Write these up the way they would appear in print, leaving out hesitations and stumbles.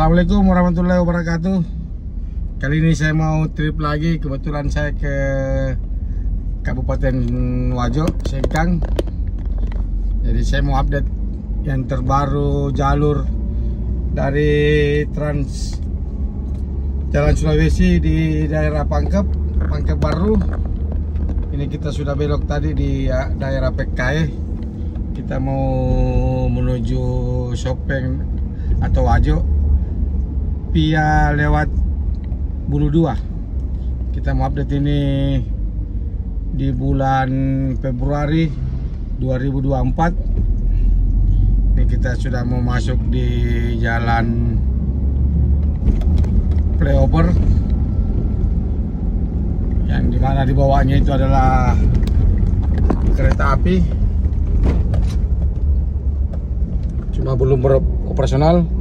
Assalamualaikum warahmatullahi wabarakatuh. Kali ini saya mau trip lagi. Kebetulan saya ke Kabupaten Wajo, Sengkang. Jadi saya mau update yang terbaru jalur dari Jalan Sulawesi di daerah Pangkep baru. Ini kita sudah belok tadi di daerah Pekkae. Kita mau menuju Soppeng atau Wajo via lewat Bulu Dua. Kita mau update ini di bulan Februari 2024. Ini kita sudah mau masuk di jalan flyover yang dimana di bawahnya itu adalah kereta api, cuma belum beroperasional.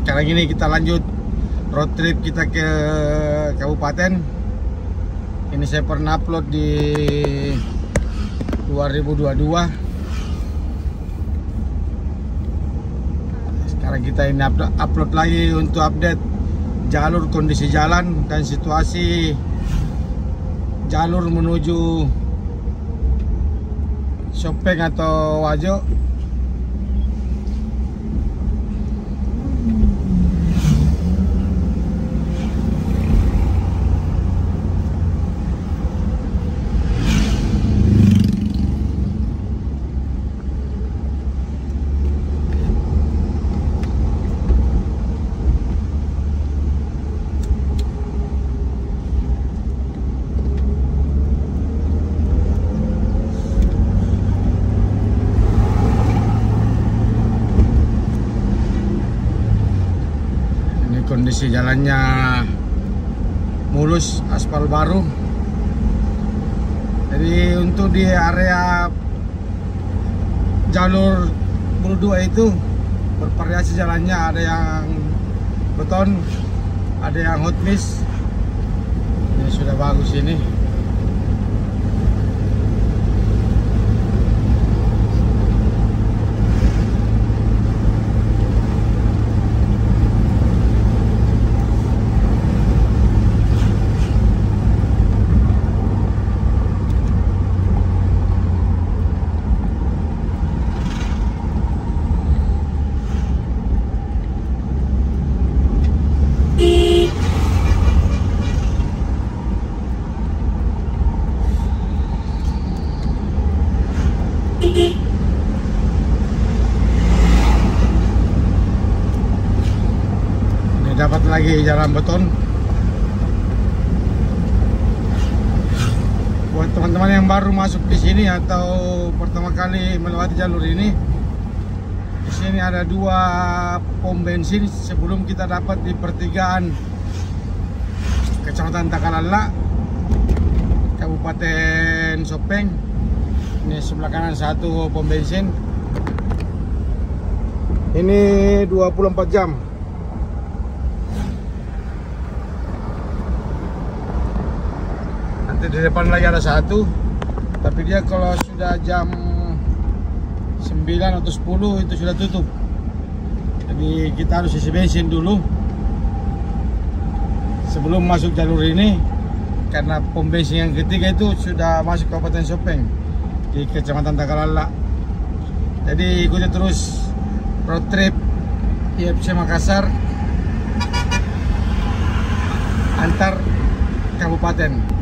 Sekarang ini kita lanjut road trip kita ke kabupaten. Ini saya pernah upload di 2022. Sekarang kita ini upload lagi untuk update jalur, kondisi jalan dan situasi jalur menuju Soppeng atau Wajo. Kondisi jalannya mulus, aspal baru. Jadi untuk di area jalur Bulu Dua itu bervariasi jalannya, ada yang beton, ada yang hot mix. Ini sudah bagus ini. Dapat lagi jalan beton. Buat teman-teman yang baru masuk di sini atau pertama kali melewati jalur ini, di sini ada 2 pom bensin sebelum kita dapat di pertigaan Kecamatan Takalala, Kabupaten Soppeng. Ini sebelah kanan 1 pom bensin. Ini 24 jam. Di depan lagi ada 1, tapi dia kalau sudah jam 9 atau 10 itu sudah tutup. Jadi kita harus isi bensin dulu sebelum masuk jalur ini, karena pom bensin yang ketiga itu sudah masuk Kabupaten Soppeng di Kecamatan Takalala. Jadi ikuti terus road trip IFC Makassar antar kabupaten.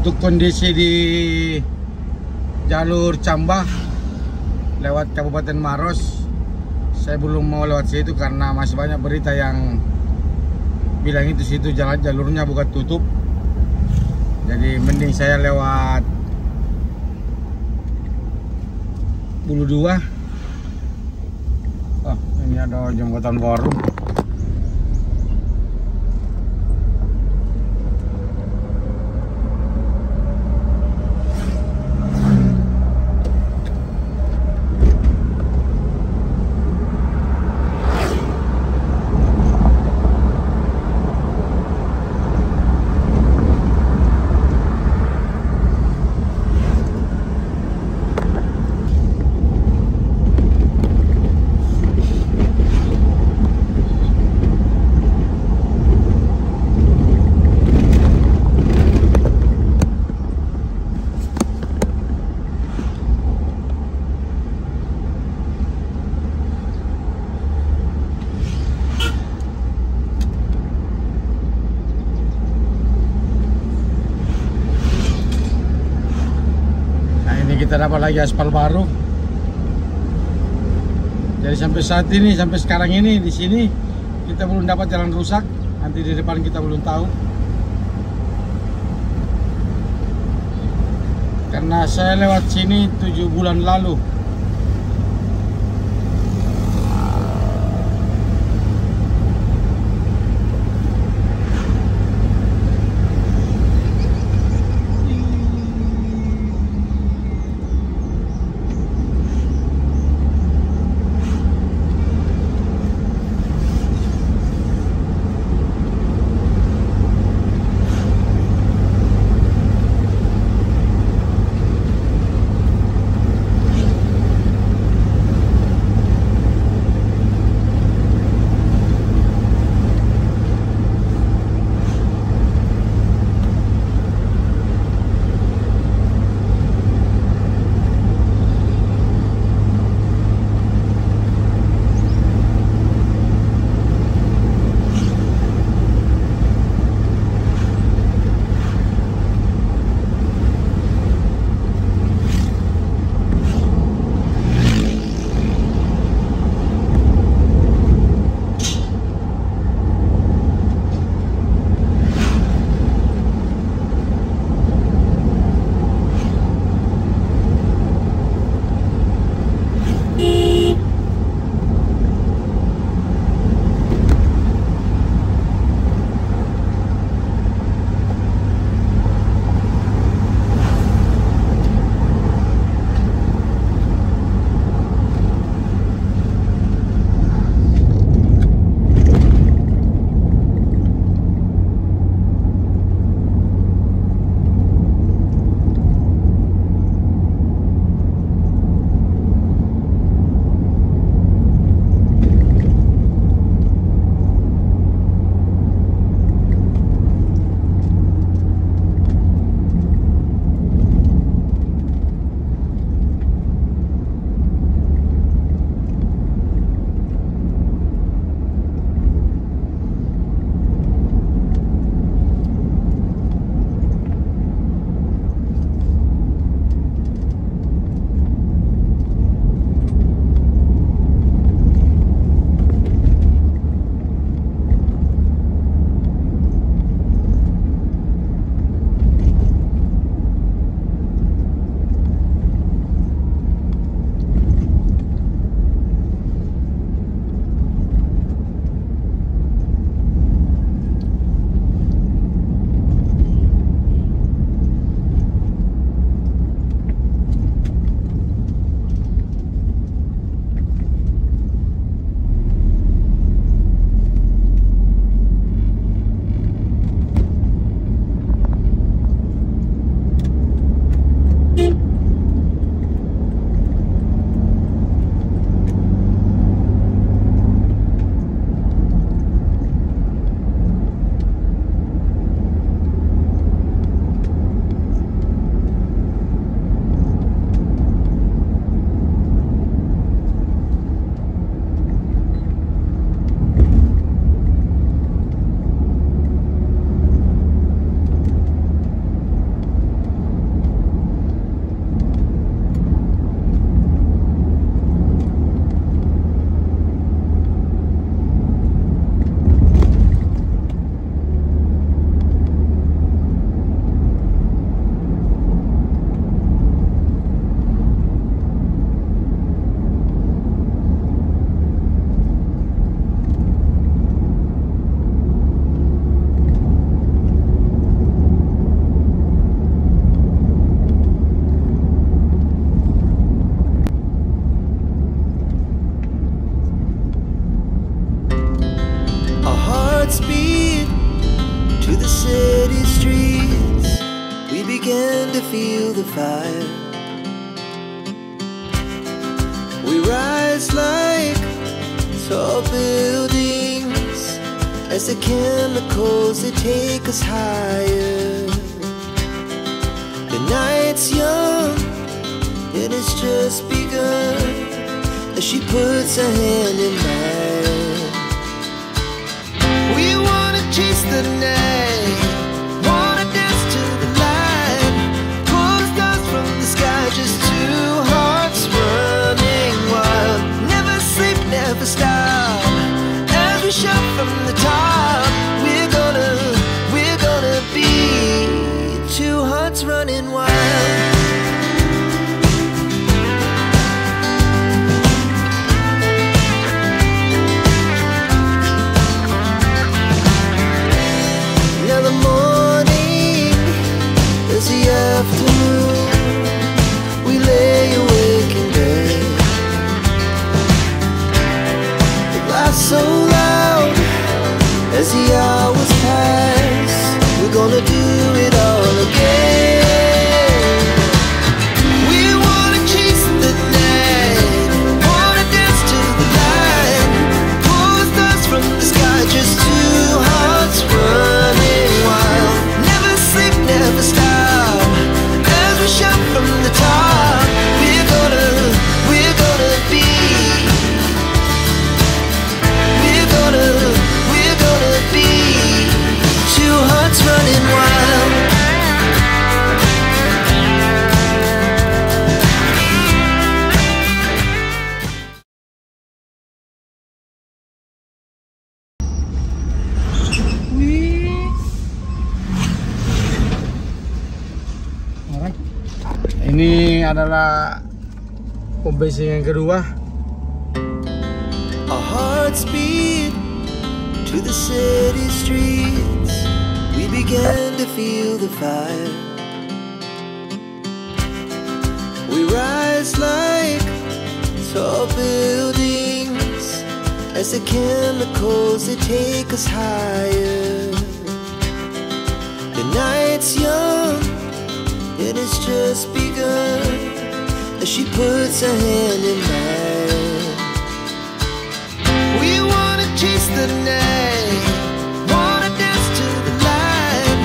Untuk kondisi di jalur Cambah lewat Kabupaten Maros, saya belum mau lewat situ karena masih banyak berita yang bilang itu situ jalurnya bukan tutup. Jadi mending saya lewat Bulu Dua. Oh, ini ada jembatan baru. Kita dapat lagi aspal baru. Jadi sampai saat ini, sampai sekarang ini di sini kita belum dapat jalan rusak. Nanti di depan kita belum tahu. Karena saya lewat sini 7 bulan lalu. feel the fire. We rise like tall buildings as the chemicals, they take us higher. The night's young and it's just begun as she puts her hand in mine. We wanna chase the night, wanna dance to the light, pull the stars from the sky, just two hearts running wild. Never sleep, never stop, as we shout from the top. We're gonna be two hearts running wild. Afternoon, we lay awake in bed. It laughs so loud as the hours pass. We're gonna do it all again. We wanna chase the night, wanna dance to the light, pull the stars from the sky, just two hearts running wild. Never sleep, never stop, shout from the top. We're gonna be, we're gonna be two hearts running wild. Ini adalah pom bensin yang kedua. Our hearts beat to the city streets. We began to feel the fire. We rise like tall buildings as the chemicals, they take us higher. The night's young and it's just begun as she puts her hand in mine. We wanna chase the night, wanna dance to the light,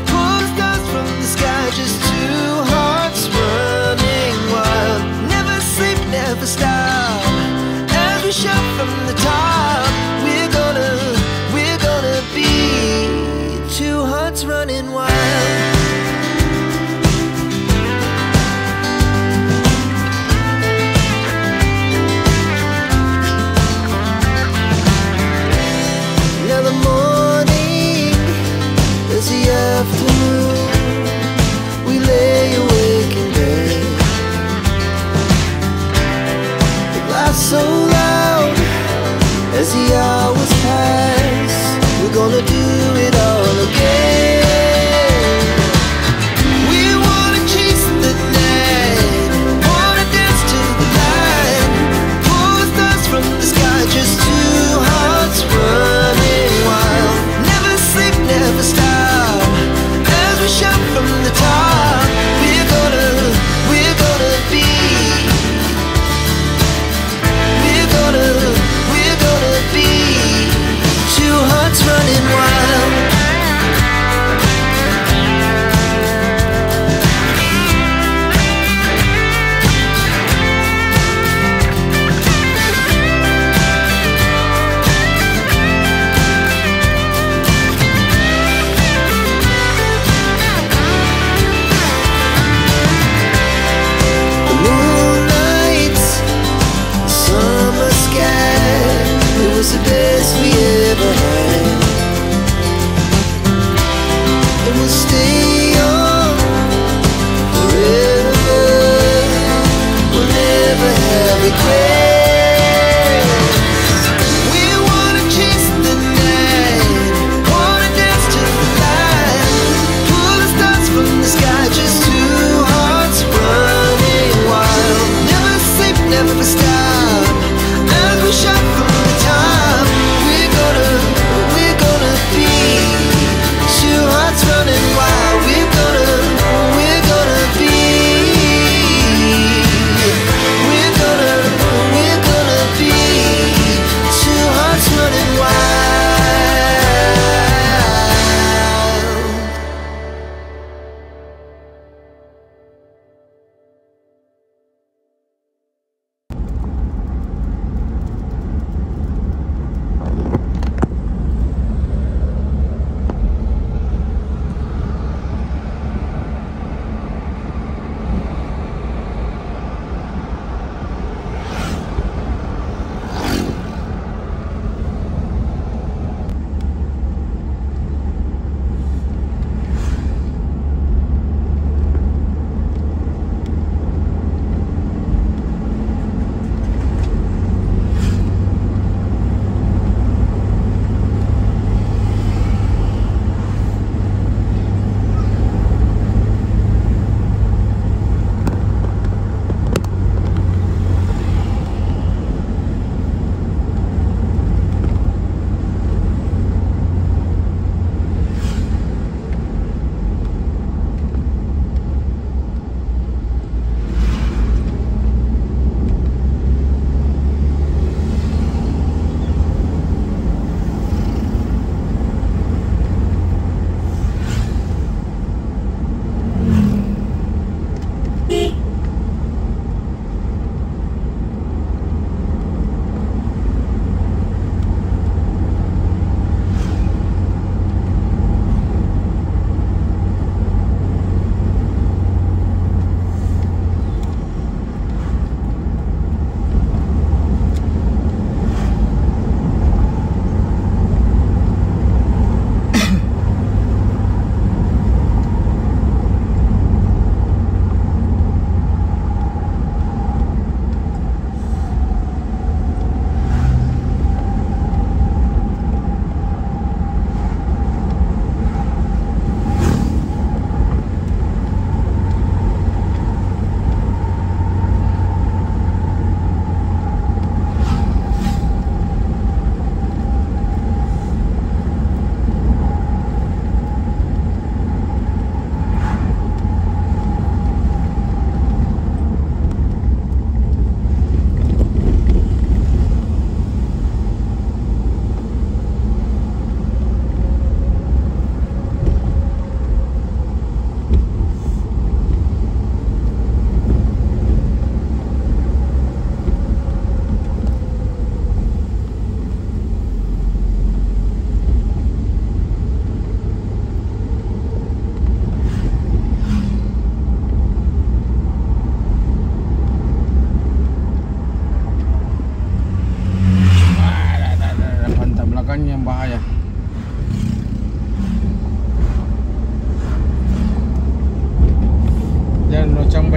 pull the stars from the sky, just two hearts running wild. Never sleep, never stop, as we shout from the top. We're gonna be two hearts running wild. Afternoon, we lay awake in bed. It laughs so loud as the hours pass. We're gonna do it all again. We wanna chase the night, wanna dance to the light, pull the stars from the sky, just two hearts running wild. Never sleep, never stop, shout from the top. We're gonna be, we're gonna be two hearts running wild. Was the best we ever had, and we'll stay on forever. We'll never have regrets. We wanna chase the night, wanna dance to the light, pull the stars from the sky, just two hearts running wild. Never sleep, never stop, as we shout from the top. We're gonna be two hearts running wild. We're gonna be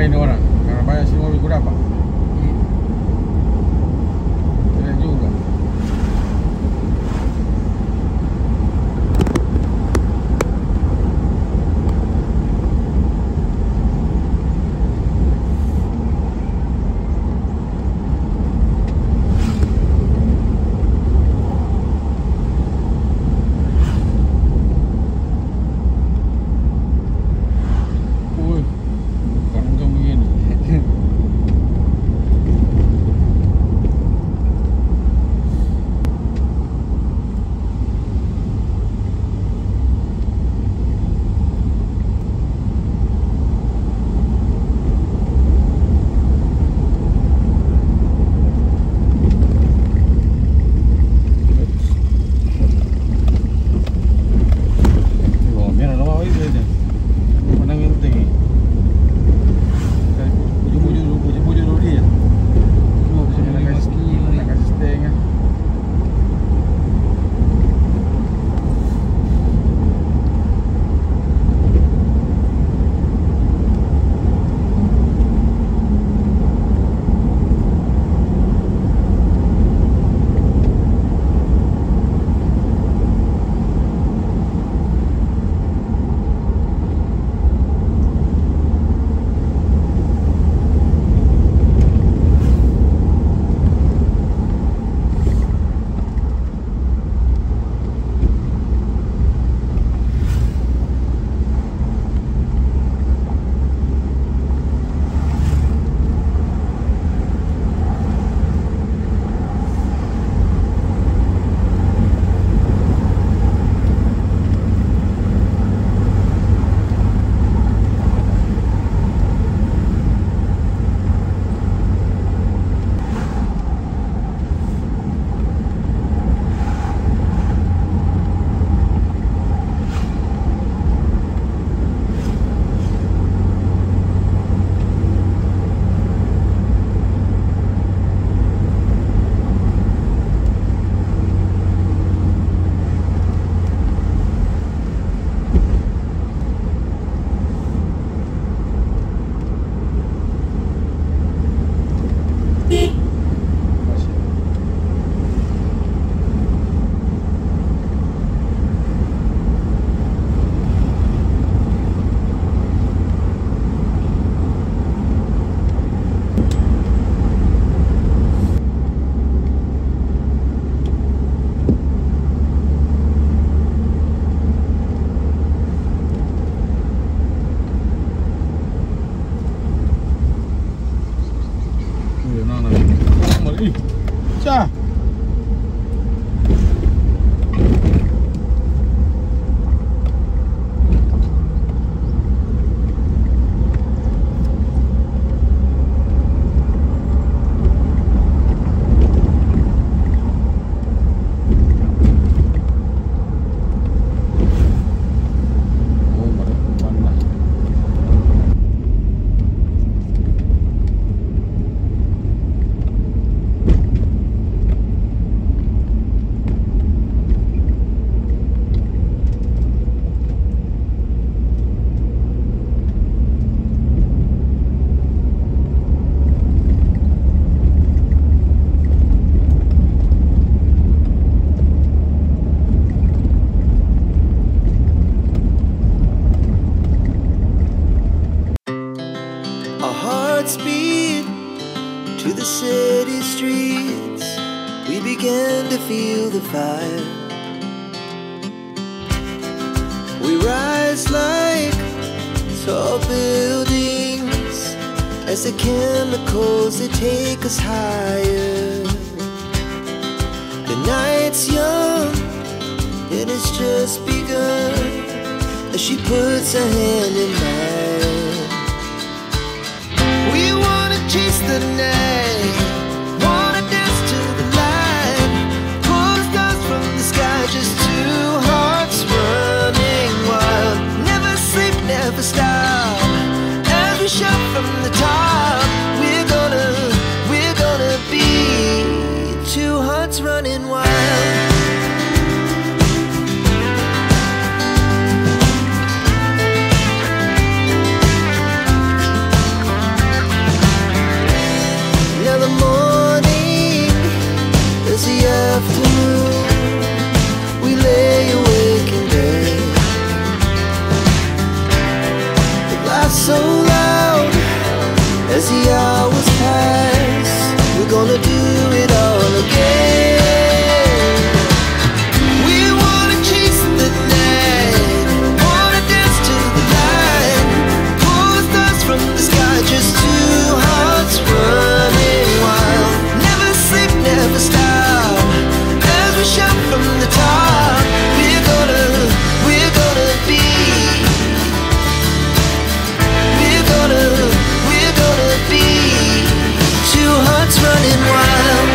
nambahin orang karena banyak sih mobil kuda pak. Keren juga. Cah. Speed to the city streets, we began to feel the fire. We rise like tall buildings as the chemicals, they take us higher. The night's young, it has just begun as she puts her hand in mine. We wanna chase the night, wanna dance to the light, pull the stars from the sky, just two hearts running wild. Never sleep, never stop, as we shout from the top. We're gonna be two hearts running wild. so loud as the hours pass. We're gonna do it all again. We wanna chase the night, wanna dance to the light, pull the stars from the sky, just two hearts running wild. Never sleep, never stop, as we shout from the top. We're gonna be, we're gonna be two hearts running wild.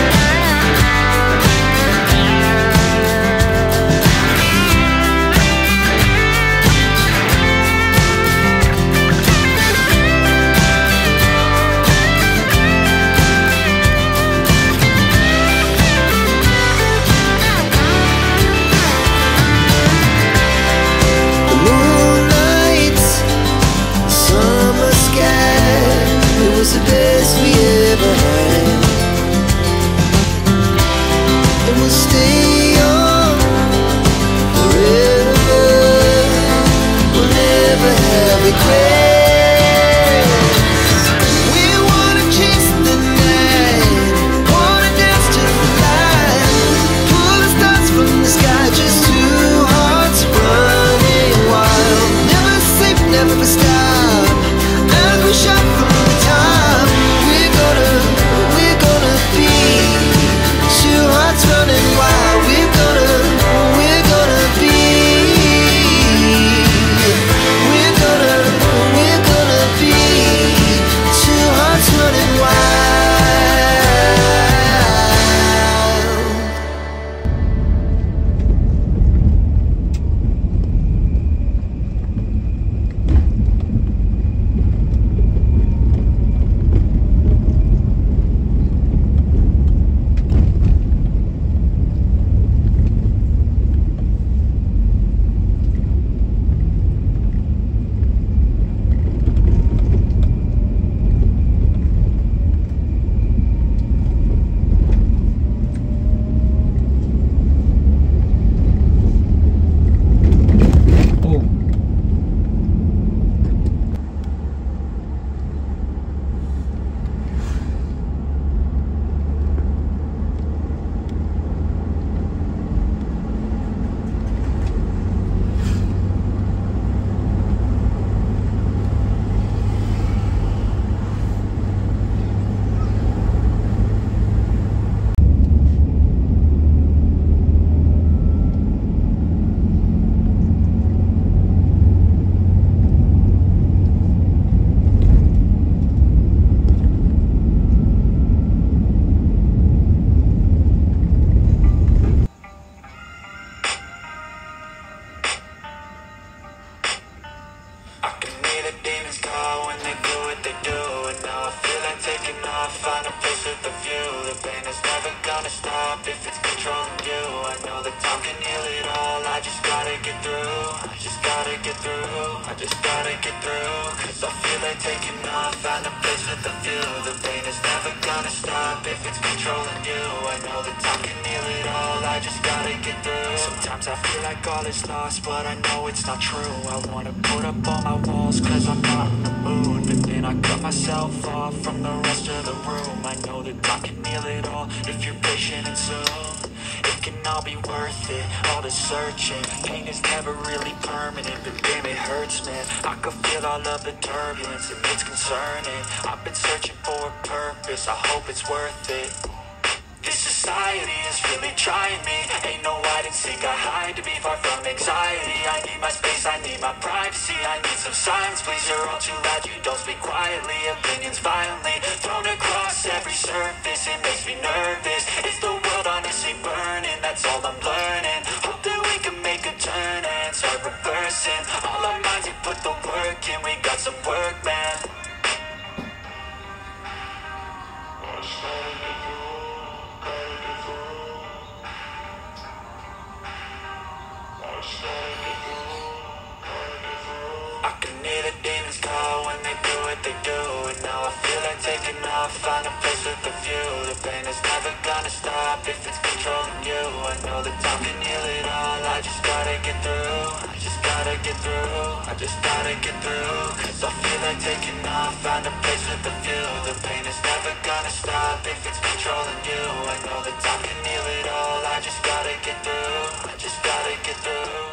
The moonlight, summer sky, it was the best we ever had. And we'll stay on forever. We'll never have regrets. We wanna chase the night, wanna dance to the light, pull the stars from the sky, just two hearts running wild. Never sleep, never stop, as we shout from the top. We're gonna be two hearts running wild. We're gonna be, we're gonna be two hearts running wild. Oh, I can hear the demons call when they do what they do. And now I feel like taking off, find a place with a view. The pain is never gonna stop if it's controlling you. I know that time can heal it all, I just gotta get through. I just gotta get through, I just gotta get through. Cause I feel like taking off, find a place with a view. The pain is never gonna stop if it's controlling you. I know that time can heal it all, I just gotta get through. Sometimes I feel like all is lost, but I know it's not true. I wanna put up all my walls cause I'm not in the mood, but then I cut myself off from the rest of the room. I know that I can heal it all if you're patient and soon. It can all be worth it, all the searching. Pain is never really permanent, but damn it hurts, man. I could feel all of the turbulence and it's concerning. I've been searching for a purpose, I hope it's worth it. This society is really trying me. Ain't no hide and seek, I hide to be far from anxiety. I need my space, I need my privacy. I need some silence, please, you're all too loud. You don't speak quietly, opinions violently thrown across every surface. It makes me nervous. Is the world honestly burning? That's all I'm learning. Hope that we can make a turn and start reversing. All our minds, we put the work in. We got some work, man. I can hear the demons call when they do what they do. And now I feel like taking off, find a place with a view. The pain is never gonna stop if it's controlling you. I know that time can heal it all, I just gotta get through. I just gotta gotta get through, I just gotta get through. Cause I feel like taking off, find a place with a view. The pain is never gonna stop if it's controlling you. I know that time can heal it all, I just gotta get through, I just gotta get through.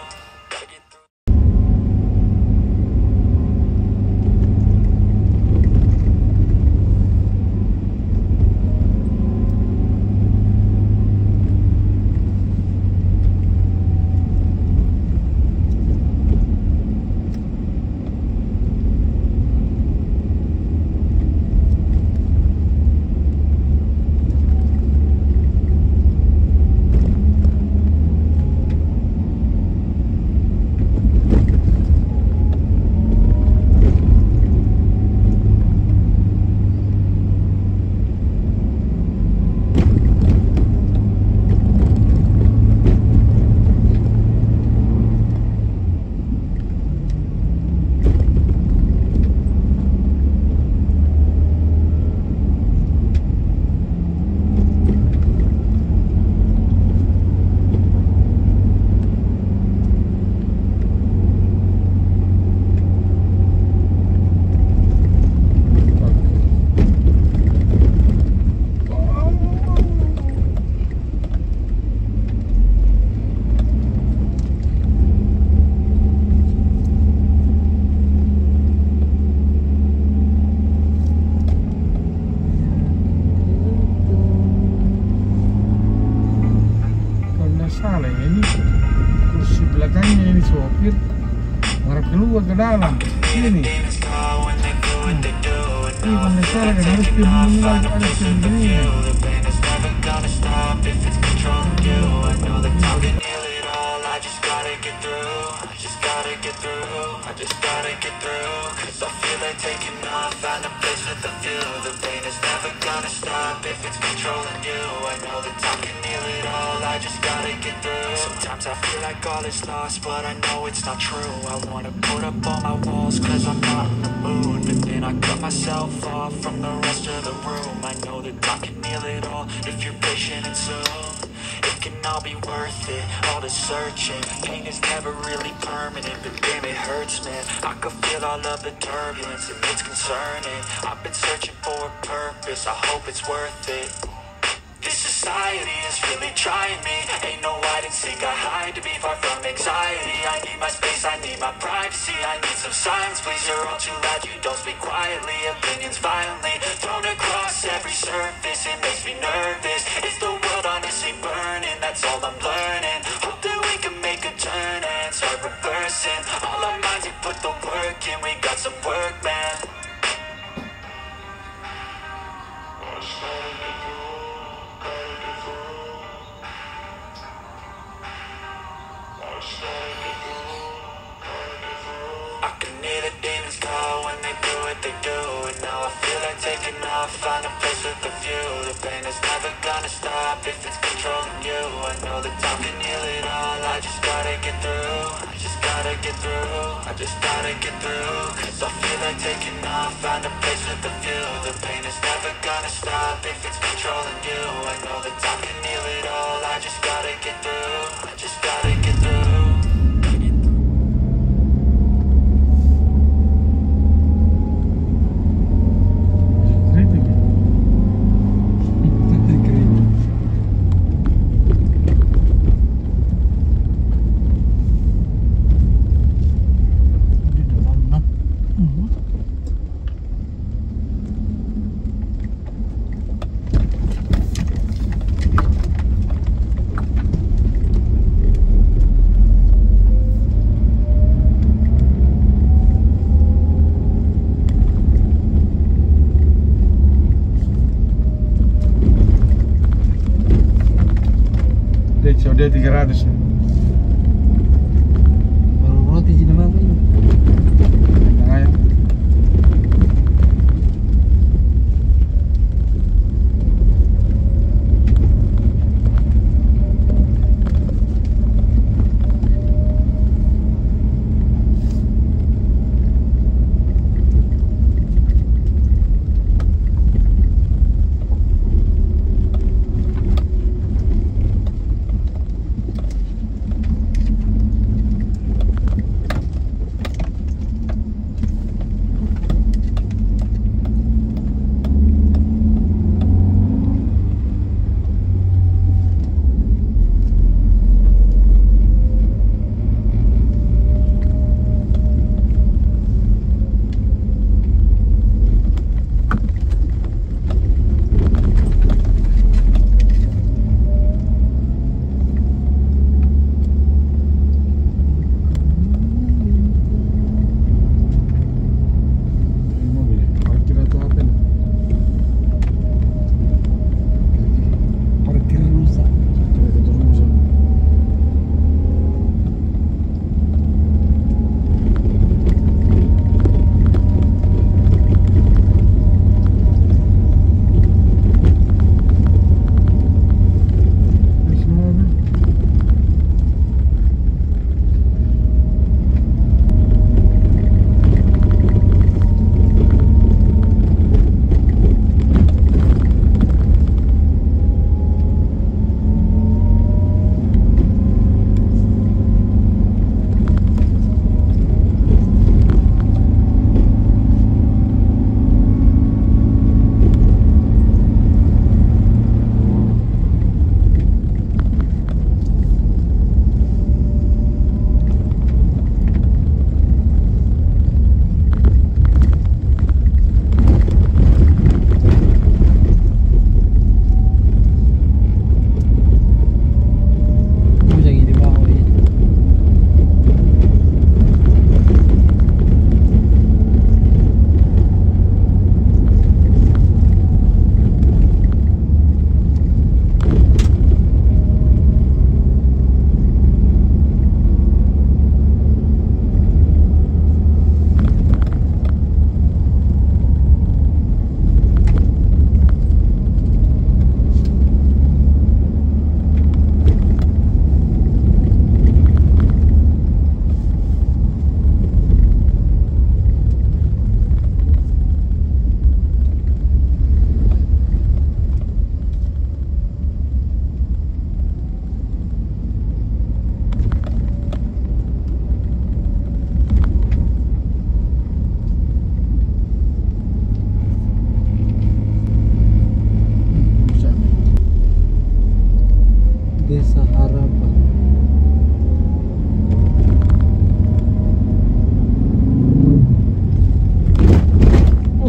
sopir ngarep keluar ke dalam sini. Ini kalau salah kan harus dihubungi lagi ada sendirinya. Sometimes I feel like all is lost, but I know it's not true. I wanna put up all my walls, cause I'm not in the mood. But then I cut myself off from the rest of the room. I know that I can heal it all, if you're patient and soon. It can all be worth it, all the searching. Pain is never really permanent, but damn it hurts, man. I could feel all of the turbulence, and it's concerning. I've been searching for a purpose, I hope it's worth it. This society is really trying me. Ain't no hide and seek, I hide to be far from anxiety. I need my space, I need my privacy. I need some silence, please, you're all too loud. You don't speak quietly, opinions violently thrown across every surface. It makes me nervous. Is the world honestly burning? That's all I'm learning. Hope that we can make a turn and start reversing. All our minds, we put the work in. We got some work, man. Find a place with a view. The pain is never gonna stop if it's controlling you. I know that time can heal it all. I just gotta get through. I just gotta get through. I just gotta get through. Cause I feel like taking off. Find a place with a view. The pain is never gonna stop if it's controlling you. I know that time can heal it all. I just gotta get through. I just gotta get through. Udah 300 ya. Baru roti sini bang ini. Nah,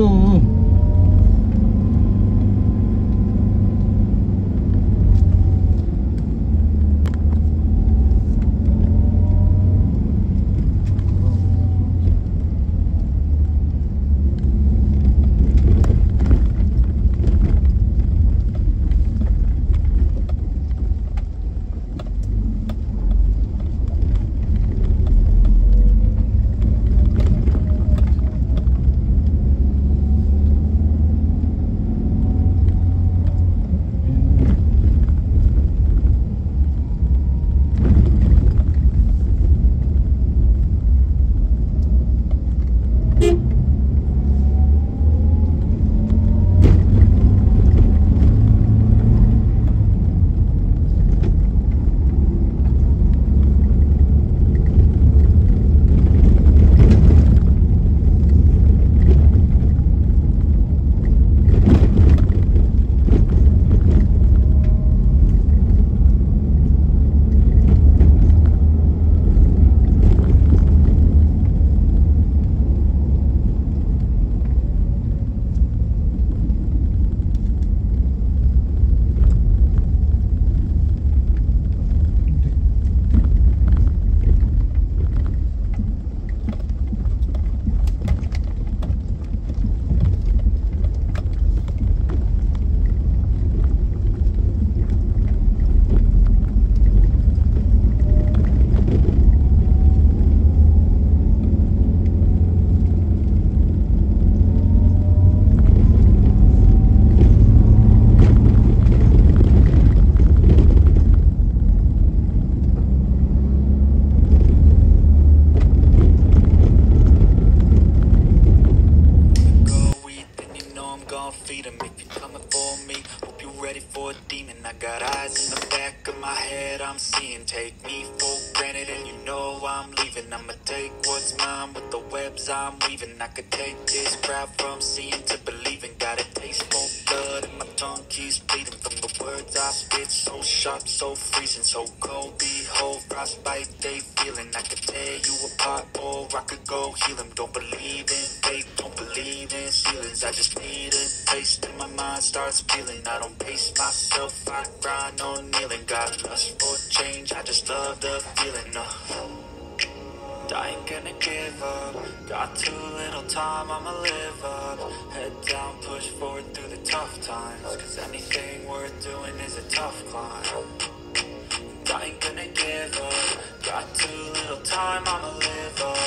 dulu. feed 'em if you're coming for me. Hope you're ready for a demon. I got eyes in the back of my head, I'm seeing. Take me for granted and you know I'm leaving. I'ma take what's mine with the webs I'm weaving. I could take this crowd from seeing to believing. Got a taste for blood and my tongue keeps bleeding from the words I spit. So sharp, so freezing, so cold. Behold, frostbite they feeling. I could tear you apart or I could go heal 'em. Don't believe in fate, don't believe in ceilings. I just need a taste and my mind starts feeling. I don't pace myself, I grind on kneeling. Got lust for change, I just love the feeling. I ain't gonna give up. Got too little time, I'ma live up. Head down, push forward through the tough times. Cause anything worth doing is a tough climb. I ain't gonna give up. Got too little time, I'ma live up.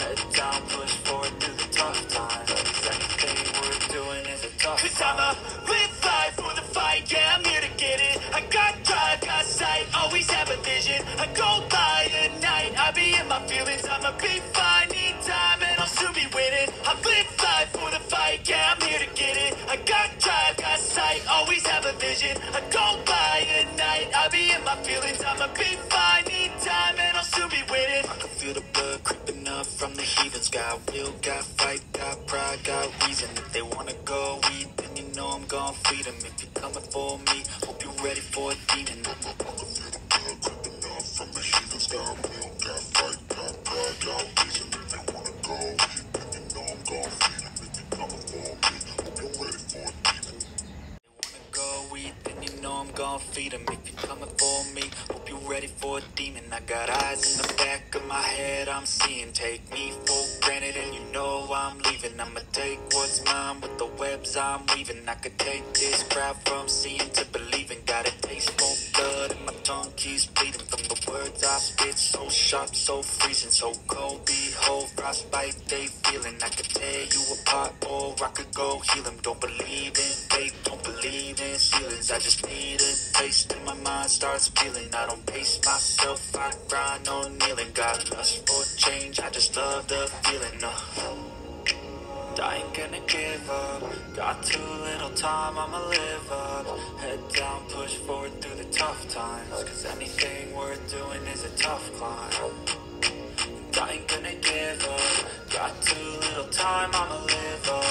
Head down, push forward through the tough times. Cause anything worth doing is a tough climb. Cause I'ma live life for the fight, yeah, I'm here to get it. I got drive, got sight, always have a vision. I go by at night, I be in my feelings. I'ma be fine, need time, and I'll soon be winning. I live life for the fight, yeah, I'm here to get it. I got drive, got sight, always have a vision. I go by at night, I be in my feelings. I'ma be fine, need time, and I'll soon be winning. I can feel the blood creeping up from the heathens. Got will, got fight, got pride, got reason. If they wanna go eat, then you know I'm gon' feed 'em. If you're coming for me, hope you're ready for a demon. I can feel the blood creeping up from the heathens. Got will, got fight, got pride, got reason. If they wanna go eat, then you know I'm gon' feed 'em. If you're coming for me, hope you're ready for a demon. Go eat, then you know I'm gon' feed 'em. If you're coming for me, hope you're ready for a demon. I got eyes in the back of my head, I'm seeing. Take me for granted and you know I'm leaving. I'ma take what's mine with the webs I'm weaving. I could take this crowd from seeing to believing. Got a taste for blood and my tongue keeps bleeding from the words I spit. So sharp, so freezing, so cold. Behold, frostbite they feeling. I could tear you apart or I could go heal 'em. Don't believe in fate, don't believe in ceilings. I just need a taste and my mind starts feeling. I don't pace myself, I grind on kneeling. Got lust for change, I just love the feeling. I ain't gonna give up. Got too little time, I'ma live up. Head down, push forward through the tough times. Cause anything worth doing is a tough climb. I ain't gonna give up. Got too little time, I'ma live up.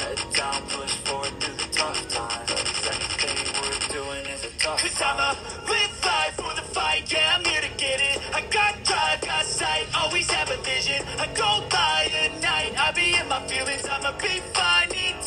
Head down, push forward through the tough times. Cause anything worth doing is a tough climb. Cause I'ma live life for the fight, yeah, I'm here to get it. I got drive, got sight, always have a vision. I go by at night, I be in my feelings. I'ma be fine, need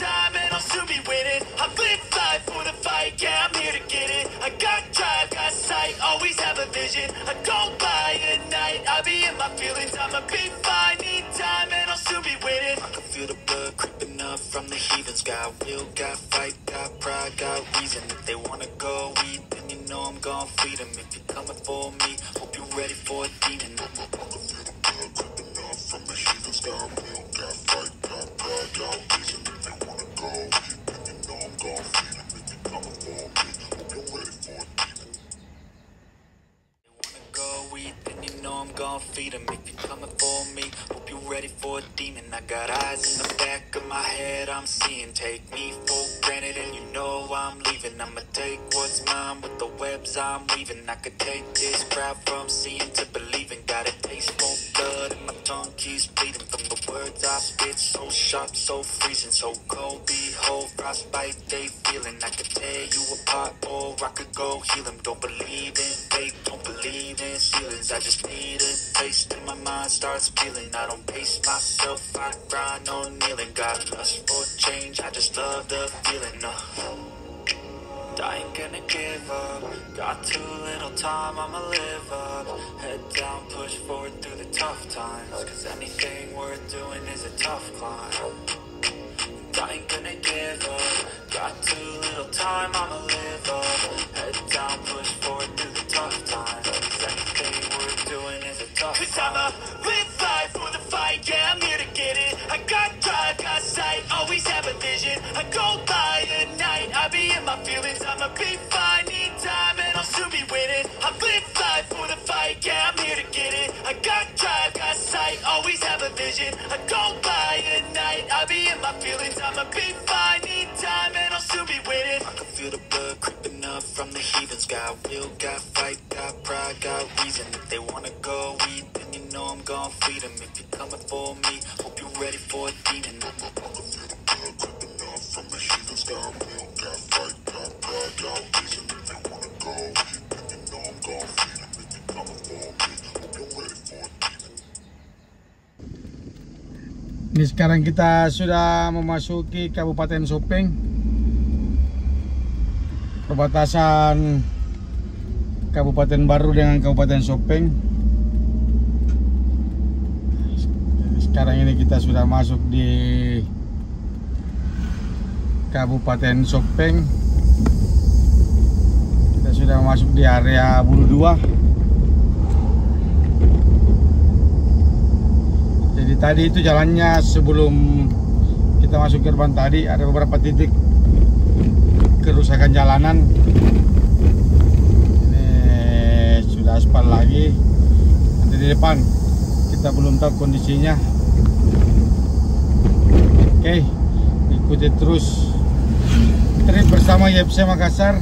my feelings, I'ma be fine. Need time and I'll soon be waiting. I can feel the blood creeping up from the heathens. Got will, got fight, got pride, got reason. If they wanna go eat, then you know I'm gon' feed them. If you're coming for me, hope you're ready for a demon. I can feel the blood creeping up from the heathens. Got will, got fight, got pride, got reason. If they wanna go eat, then you know I'm gon' feed them. If you're coming for me, hope you're ready for a demon. Go eat, then you know I'm gon' feed them. If you're coming for me, hope you're ready for a demon. I got eyes in the back of my head, I'm seeing. Take me for granted and you know I'm leaving. I'ma take what's mine with the webs I'm weaving. I could take this crowd from seeing to believing. Got a taste for blood and my tongue keeps bleeding. From the words I spit, so sharp, so freezing, so cold. Behold, frostbite they feeling. I could tear you apart or I could go heal them. Don't believe in fate, don't believe in ceilings. I just need a taste and my mind starts feeling. I don't pace myself, I grind on kneeling. Got lust for change, I just love the feeling. I ain't gonna give up. Got too little time, I'ma live up. Head down, push forward through the tough times. Cause anything worth doing is a tough climb. I ain't gonna give up. Got too little time, I'ma live up. Head down, push forward through the tough times. Cause anything worth doing is a tough climb. Cause I'ma live life for the fight, yeah, I'm here to get it. I got drive, got sight, always have a vision. I go by at night, I be in my feelings. I'ma be fine, need time and I'll soon be winning. I live life for the fight, yeah, I'm here to get it. I got drive, got sight, always have a vision. I go by at night, I be in my feelings. I'ma be fine, need time and I'll soon be winning. I can feel the blood creeping up from the heathens. Got will, got fight, got pride, got reason. If they wanna go eat, then you know I'm gon' feed them. If you're coming for me, hope you're ready for a demon. I can feel the blood creeping up from the heathens. Got will, got fight, got pride, got reason. If they wanna go eat, then you know I'm gon' feed them. If you're coming for me, hope you're ready for a demon. Ini sekarang kita sudah memasuki Kabupaten Soppeng, perbatasan Kabupaten Baru dengan Kabupaten Soppeng. Sekarang ini kita sudah masuk di Kabupaten Soppeng. Kita sudah masuk di area Bulu Dua. Jadi tadi itu jalannya sebelum kita masuk gerbang tadi ada beberapa titik kerusakan jalanan. Ini sudah aspal lagi. Nanti di depan kita belum tahu kondisinya. Oke, ikuti terus trip bersama YFC Makassar.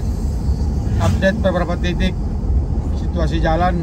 Update beberapa titik situasi jalan.